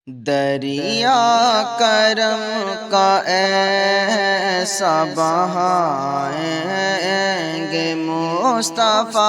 دریا کرم کا ایسا بہائیں گے مصطفیٰ،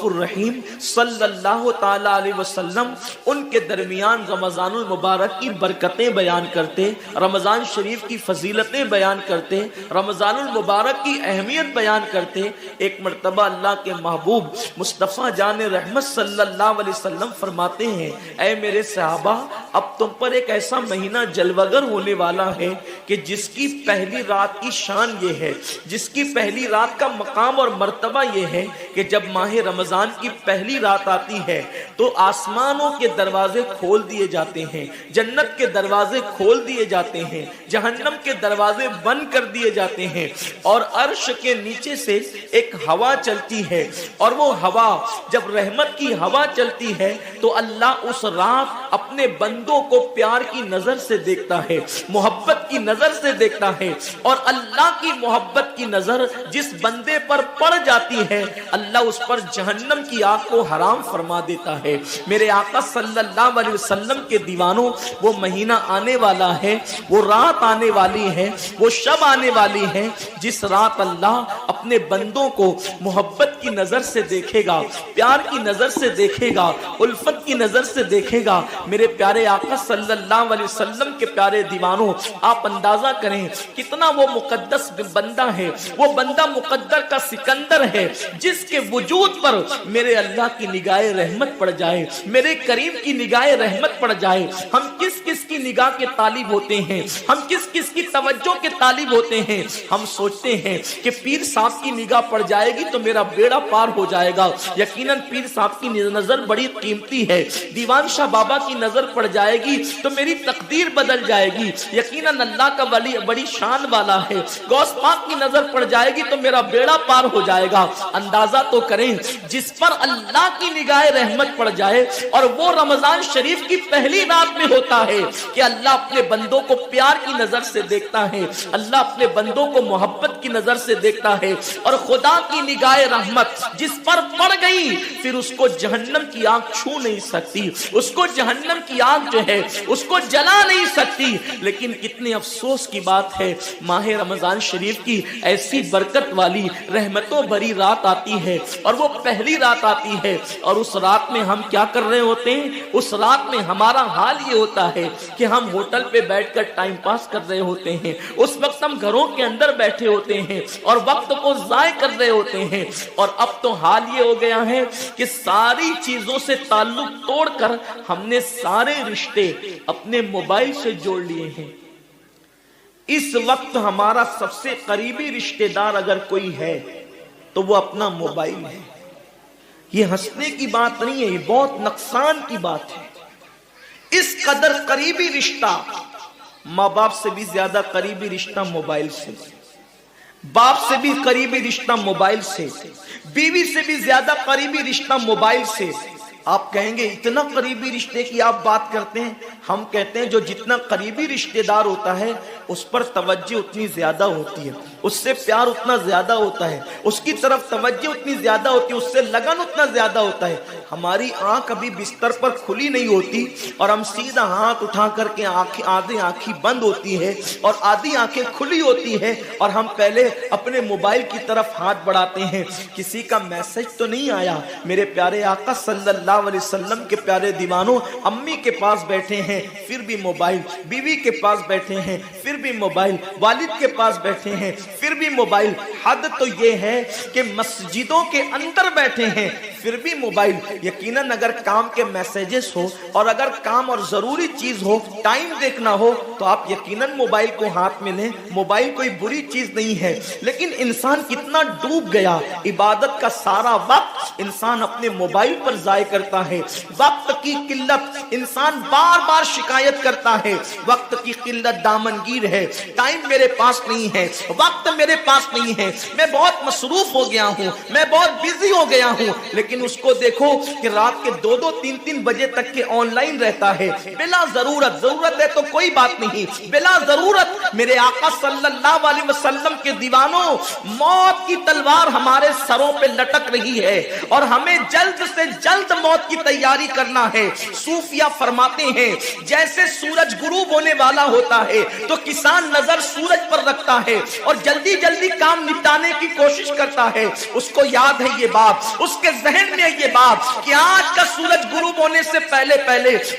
الرحیم صلی اللہ تعالی علیہ وسلم ان کے درمیان رمضان المبارک کی برکتیں بیان کرتے، رمضان شریف کی فضیلتیں بیان کرتے، رمضان المبارک کی اہمیت بیان کرتے۔ ایک مرتبہ اللہ کے محبوب مصطفیٰ جان رحمت صلی اللہ علیہ وسلم فرماتے ہیں، اے میرے صحابہ، اب تم پر ایک ایسا مہینہ جلوگر ہونے والا ہے کہ جس کی پہلی رات کی شان یہ ہے، جس کی پہلی رات کا مقام اور مرتبہ یہ ہے کہ جب ماہ رمضان کی پہلی رات آتی ہے تو آسمانوں کے دروازے کھول دیے جاتے ہیں، جنت کے دروازے کھول دیے جاتے ہیں، جہنم کے دروازے بند کر دیے جاتے ہیں، اور عرش کے نیچے سے ایک ہوا چلتی ہے، اور وہ ہوا جب رحمت کی ہوا چلتی ہے تو اللہ اس رات اپنے بندوں کو پیار کی نظر سے دیکھتا ہے، محبت کی نظر سے دیکھتا ہے، اور اللہ کی محبت کی نظر جس بندے پر پڑ جاتی ہے اللہ اس پر جہنم کی آگ کو حرام فرما دیتا ہے۔ میرے آقا صلی اللہ علیہ وسلم کے دیوانوں، وہ مہینہ آنے والا ہے، وہ رات آنے والی ہے، وہ شب آنے والی ہے جس رات اللہ اپنے بندوں کو محبت کی نظر سے دیکھے گا، پیار کی نظر سے دیکھے گا، الفت کی نظر سے دیکھے گا۔ میرے پیارے آقا صلی اللہ علیہ وسلم کے پیارے دیوانوں، آپ اندازہ کریں کتنا وہ مقدس بندہ ہے، وہ بندہ مقدر کا سکندر ہے جس کے وجود پر میرے اللہ کی نگاہ رحمت پڑ جائے، میرے کریم کی نگاہ رحمت پڑ جائے۔ ہم کس کس کی نگاہ کے طالب ہوتے ہیں، ہم کس کس کی توجہ کے طالب ہوتے ہیں؟ ہم سوچتے ہیں کہ پیر صاحب کی نگاہ پڑ جائے گی تو میرا بیڑا پار ہو جائے گا۔ یقیناً پیر صاحب کی نظر بڑی قیمتی ہے، دیوان شاہ بابا کی نظر پڑ جائے گی تو میری تقدیر بدل جائے گی۔ یقیناً اللہ کا ولی بڑی شان والا ہے، غوث پاک کی نظر پڑ جائے گی تو میرا بیڑا پار ہو جائے گا۔ اندازہ تو کریں جس پر اللہ کی نگاہ رحمت پڑ جائے، اور وہ رمضان شریف کی پہلی رات میں ہوتا ہے کہ اللہ اپنے بندوں کو پیار کی نظر سے دیکھتا ہے، اللہ اپنے بندوں کو محبت کی نظر سے دیکھتا ہے، اور خدا کی نگاہ رحمت جس پر پڑ گئی پھر اس کو جہنم کی آگ چھو نہیں سکتی، اس کو جہنم کی آگ جو ہے اس کو جلا نہیں سکتی۔ لیکن کتنے افسوس کی بات ہے، ماہ رمضان شریف کی ایسی برکت والی رحمتوں بھری رات آتی ہے، اور وہ پہلی رات آتی ہے، اور اس رات میں ہم کیا کر رہے ہوتے ہیں؟ اس رات میں ہمارا حال یہ ہوتا ہے کہ ہم ہوٹل پہ بیٹھ کر ٹائم پاس کر رہے ہوتے ہیں، اس وقت ہم گھروں کے اندر بیٹھے ہوتے ہیں اور وقت کو ضائع کر رہے ہوتے ہیں۔ اور اب تو حال یہ ہو گیا ہے کہ ساری چیزوں سے تعلق توڑ کر ہم نے سارے رشتے اپنے موبائل سے جوڑ لیے ہیں۔ اس وقت ہمارا سب سے قریبی رشتہ دار اگر کوئی ہے تو وہ اپنا موبائل ہے۔ یہ ہنسنے کی بات نہیں ہے، یہ بہت نقصان کی بات ہے۔ اس قدر قریبی رشتہ، ماں باپ سے بھی زیادہ قریبی رشتہ موبائل سے، باپ سے بھی قریبی رشتہ موبائل سے، بیوی سے بھی زیادہ قریبی رشتہ موبائل سے۔ آپ کہیں گے اتنا قریبی رشتے کی آپ بات کرتے ہیں؟ ہم کہتے ہیں جو جتنا قریبی رشتہ دار ہوتا ہے اس پر توجہ اتنی زیادہ ہوتی ہے، اس سے پیار اتنا زیادہ ہوتا ہے، اس کی طرف توجہ اتنی زیادہ ہوتی ہے، اس سے لگن اتنا زیادہ ہوتا ہے۔ ہماری آنکھ ابھی بستر پر کھلی نہیں ہوتی اور ہم سیدھا ہاتھ اٹھا کر کے آدھی آنکھیں بند ہوتی ہے اور آدھی آنکھیں کھلی ہوتی ہے، اور ہم پہلے اپنے موبائل کی طرف ہاتھ بڑھاتے ہیں، کسی کا میسج تو نہیں آیا۔ میرے پیارے آقا صلی اللہ علیہ وسلم کے پیارے دیوانوں، امی کے پاس بیٹھے ہیں پھر بھی موبائل، بیوی کے پاس بیٹھے ہیں پھر بھی موبائل، والد کے پاس بیٹھے ہیں پھر بھی موبائل۔ حد تو یہ ہے کہ مسجدوں کے اندر بیٹھے ہیں پھر بھی موبائل۔ یقیناً اگر کام کے میسیجز ہو اور اگر کام اور ضروری چیز ہو، ٹائم دیکھنا ہو تو آپ یقیناً موبائل کو ہاتھ میں لیں، موبائل کوئی بری چیز نہیں ہے۔ لیکن انسان کتنا ڈوب گیا، عبادت کا سارا وقت انسان اپنے موبائل پر ضائع کرتا ہے۔ وقت کی قلت، انسان بار بار بار شکایت کرتا ہے وقت کی قلت دامنگیر ہے، ٹائم میرے پاس نہیں ہے، وقت میرے پاس نہیں ہے، میں بہت مصروف ہو گیا ہوں، میں بہت بزی ہو گیا ہوں، لیکن اس کو دیکھو کہ رات کے 2-2 3-3 بجے تک کے آن لائن رہتا ہے بلا ضرورت ہے تو کوئی بات نہیں، بلا ضرورت میرے آقا صلی اللہ علیہ وسلم کے دیوانوں، موت کی تلوار ہمارے سروں پہ لٹک رہی ہے اور ہمیں جلد سے جلد موت کی تیاری کرنا ہے۔ صوفیہ فرماتے ہیں جیسے سورج غروب ہونے والا ہوتا ہے تو کسان نظر سورج پر رکھتا ہے اور جلدی جلدی کام نپٹانے کی کوشش کرتا ہے، اس کو یاد ہے یہ بات، اس کے ذہن میں یہ بات کہ آج کا سورج غروب ہونے سے پہلے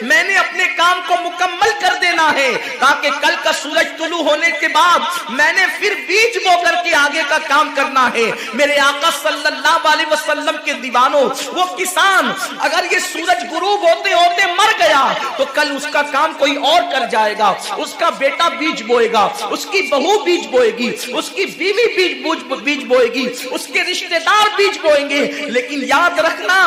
میں نے اپنے کام کو مکمل کر دینا ہے تاکہ کل کا سورج طلوع ہونے کے بعد میں نے پھر بیج بو کر کے آگے کا کام کرنا ہے۔ میرے آقا صلی اللہ علیہ وسلم کے دیوانوں، وہ کسان اگر یہ سورج غروب ہوتے ہوتے مر گیا تو کل اس کا کام کوئی اور کر جائے گا، اس کا بیٹا بیج بوئے گا، اس کی بہو بیج بوئے گی، اس کی بیوی بیج بوئے گی، اس کے رشتہ دار بیج بوئیں گے۔ لیکن یاد رکھنا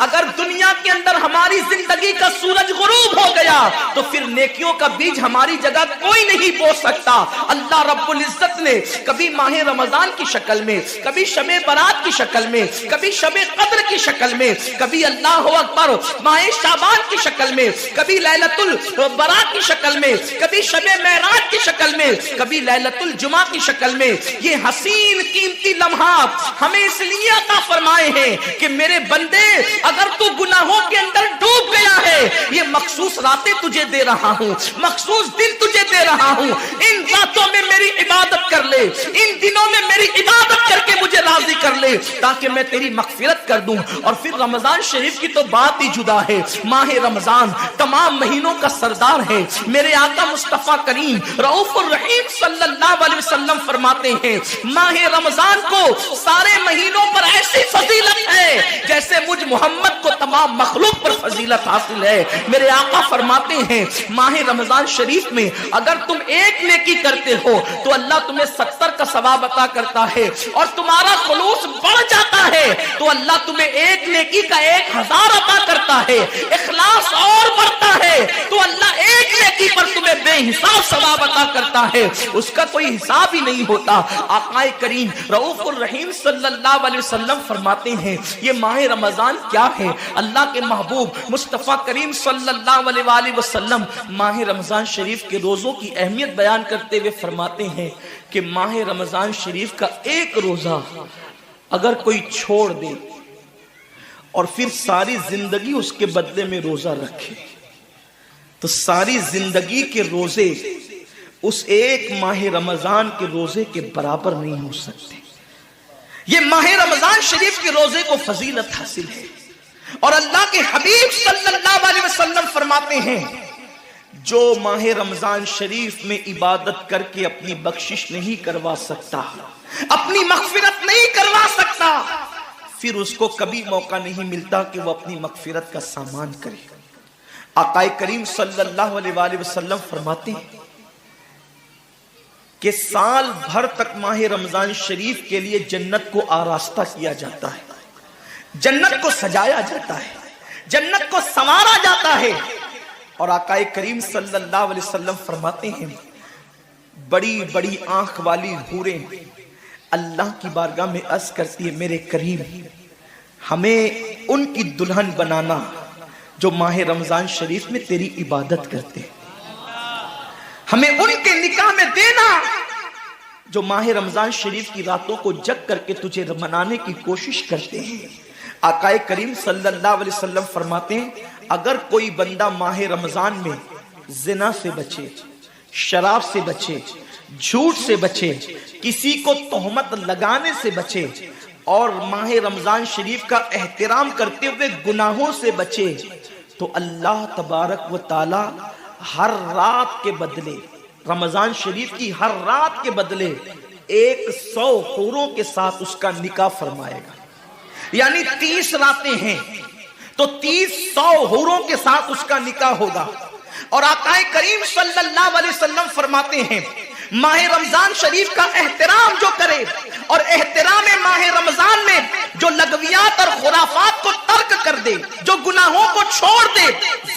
اگر دنیا کے اندر ہماری زندگی کا سورج غروب ہو گیا تو پھر نیکیوں کا بیج ہماری جگہ کوئی نہیں بو سکتا۔ اللہ رب العزت نے کبھی ماہ رمضان کی شکل میں، کبھی شب برات کی شکل میں، کبھی شب قدر کی شکل میں، کبھی اللہ اکبر ماہ شعبان کی شکل میں، کبھی لیلۃ البراء کی شکل میں، کبھی شب معراج کی شکل میں، کبھی لیلۃ الجمعہ کی شکل میں یہ حسین قیمتی لمحات ہمیں اس لیے عطا فرمائے ہیں کہ میرے بندے اگر تو گناہوں کے اندر ڈوب گیا ہے یہ مخصوص راتیں تجھے دے رہا ہوں، مخصوص دن تجھے دے رہا ہوں، ان راتوں میں میری عبادت کر لے، ان دنوں میں میری عبادت کر کے مجھے راضی کر لے تاکہ میں تیری مغفرت کر دوں۔ اور پھر رمضان شریف کی تو بات ہی جدا ہے، ماہ رمضان تمام مہینوں کا سردار ہے۔ میرے آقا مصطفیٰ کریم رؤوف الرحیم صلی اللہ علیہ وسلم فرماتے ہیں ماہ رمضان کو سارے مہینوں پر ایسی فضیلت ہے جیسے مجھ محمد کو تمام مخلوق پر فضیلت حاصل ہے۔ میرے آقا فرماتے ہیں ماہ رمضان شریف میں اگر تم ایک نیکی کرتے ہو تو اللہ تمہیں 70 کا ثواب عطا کرتا ہے، اور تمہارا خلوص بڑھ جاتا ہے تو اللہ تمہیں ایک نیکی کا 1000 عطا کرتا ہے، اخلاص اور بڑھتا ہے تو اللہ ایک نیکی پر تمہیں بے حساب ثواب عطا کرتا ہے، اس کا کوئی حساب ہی نہیں ہوتا۔ آقا کریم رؤوف الرحیم صلی اللہ علیہ وسلم فرماتے ہیں یہ ماہ رمضان کیا ہے؟ اللہ کے محبوب مصطفیٰ کریم صلی اللہ علیہ وآلہ وسلم ماہ رمضان شریف کے روزوں کی اہمیت بیان کرتے ہوئے فرماتے ہیں کہ ماہ رمضان شریف کا ایک روزہ اگر کوئی چھوڑ دے اور پھر ساری زندگی اس کے بدلے میں روزہ رکھے تو ساری زندگی کے روزے اس ایک ماہ رمضان کے روزے کے برابر نہیں ہو سکتے۔ یہ ماہ رمضان شریف کے روزے کو فضیلت حاصل ہے، اور اللہ کے حبیب صلی اللہ علیہ وسلم فرماتے ہیں جو ماہ رمضان شریف میں عبادت کر کے اپنی بخشش نہیں کروا سکتا، اپنی مغفرت نہیں کروا سکتا، پھر اس کو کبھی موقع نہیں ملتا کہ وہ اپنی مغفرت کا سامان کرے۔ آقا کریم صلی اللہ علیہ وآلہ وسلم فرماتے ہیں کہ سال بھر تک ماہ رمضان شریف کے لیے جنت کو آراستہ کیا جاتا ہے، جنت کو سجایا جاتا ہے، جنت کو سنوارا جاتا ہے، اور آقا کریم صلی اللہ علیہ وسلم فرماتے ہیں بڑی بڑی آنکھ والی حوریں اللہ کی بارگاہ میں عرض کرتی ہے میرے کریم ہمیں ان کی دلہن بنانا جو ماہ رمضان شریف میں تیری عبادت کرتے ہیں، ہمیں ان کے نکاح میں دینا جو ماہ رمضان شریف کی راتوں کو جگ کر کے تجھے منانے کی کوشش کرتے ہیں۔ آقا کریم صلی اللہ علیہ وسلم فرماتے ہیں اگر کوئی بندہ ماہ رمضان میں زنا سے بچے، شراب سے بچے، جھوٹ سے بچے، کسی کو تہمت لگانے سے بچے، اور ماہ رمضان شریف کا احترام کرتے ہوئے گناہوں سے بچے تو اللہ تبارک و تعالی ہر رات کے بدلے، رمضان شریف کی ہر رات کے بدلے 100 حوروں کے ساتھ اس کا نکاح فرمائے گا۔ یعنی 30 راتیں ہیں تو 100 حوروں کے ساتھ اس کا نکاح ہوگا۔ اور آقا کریم صلی اللہ علیہ وسلم فرماتے ہیں ماہ رمضان شریف کا احترام جو کرے اور احترام ماہ رمضان میں جو لغویات اور خرافات کو ترک کر دے، جو گناہوں کو چھوڑ دے،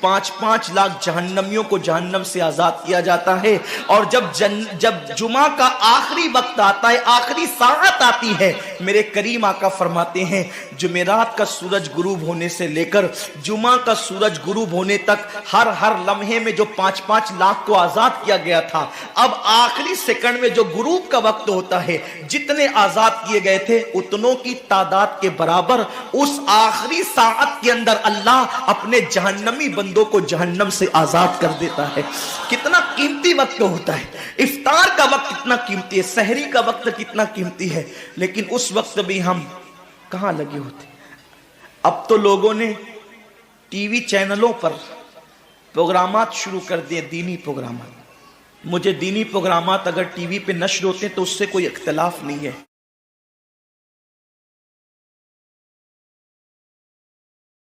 5 لاکھ جہنمیوں کو جہنم سے آزاد کیا جاتا ہے۔ اور جب جمعہ کا آخری وقت آتا ہے، آخری ساعت آتی ہے، میرے کریم آقا فرماتے ہیں جمعرات کا سورج غروب ہونے سے لے کر جمعہ کا سورج غروب ہونے تک ہر لمحے میں جو 5 لاکھ کو آزاد کیا گیا تھا، اب آخری سیکنڈ میں جو غروب کا وقت ہوتا ہے، جتنے آزاد کیے گئے تھے اتنوں کی تعداد کے برابر اس آخری ساعت کے اندر اللہ اپنے جہنمی بندوں کو جہنم سے آزاد کر دیتا ہے۔ کتنا قیمتی وقت ہوتا ہے، افطار کا وقت کتنا قیمتی ہے، سحری کا وقت کتنا قیمتی ہے، لیکن اس وقت بھی ہم کہاں لگے ہوتے۔ اب تو لوگوں نے ٹی وی چینلوں پر پروگرامات شروع کر دیے، دینی پروگرامات۔ مجھے دینی پروگرامات اگر ٹی وی پہ نشر ہوتے ہیں تو اس سے کوئی اختلاف نہیں ہے۔